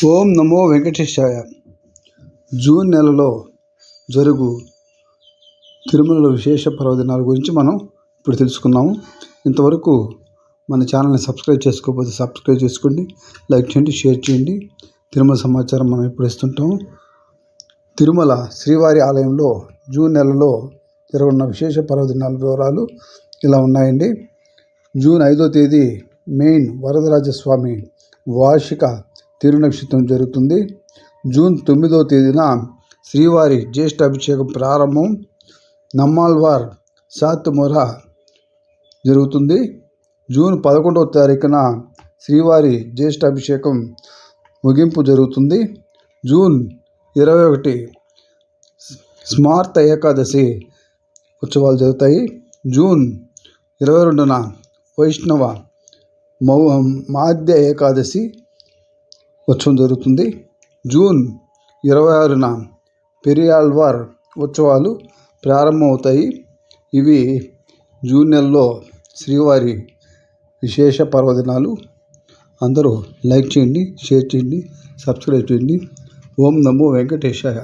ఓం నమో వెంకటేశాయ. June నెలలో జరుగు తిరుమలలో విశేష పర్వదినాల గురించి మనం ఇప్పుడు తెలుసుకున్నాము. ఇంతవరకు మన ఛానల్ని సబ్స్క్రైబ్ చేసుకోకపోతే సబ్స్క్రైబ్ చేసుకోండి, లైక్ చేయండి, షేర్ చేయండి. తిరుమల సమాచారం మనం ఇప్పుడు ఇస్తుంటాము. తిరుమల శ్రీవారి ఆలయంలో జూన్ నెలలో జరగనున్న విశేష పర్వదినాల వివరాలు ఇలా ఉన్నాయండి. జూన్ 5వ తేదీ మెయిన్ వరదరాజస్వామి వార్షిక తిరునక్షత్రం జరుగుతుంది. జూన్ 9వ తేదీన శ్రీవారి జ్యేష్ఠ అభిషేకం ప్రారంభం, నమ్మాల్వార్ సాత్తుమొర జరుగుతుంది. జూన్ 11వ తారీఖున శ్రీవారి జ్యేష్ఠ అభిషేకం ముగింపు జరుగుతుంది. జూన్ 21 స్మార్త ఏకాదశి ఉత్సవాలు జరుగుతాయి. జూన్ 22న వైష్ణవ మాధ్య ఏకాదశి ఉత్సవం జరుగుతుంది. జూన్ 26న పెరియాళ్వార్ ఉత్సవాలు ప్రారంభమవుతాయి. ఇవి జూన్ నెలలో శ్రీవారి విశేష పర్వదినాలు. అందరూ లైక్ చేయండి, షేర్ చేయండి, సబ్స్క్రైబ్ చేయండి. ఓం నమో వెంకటేశాయ.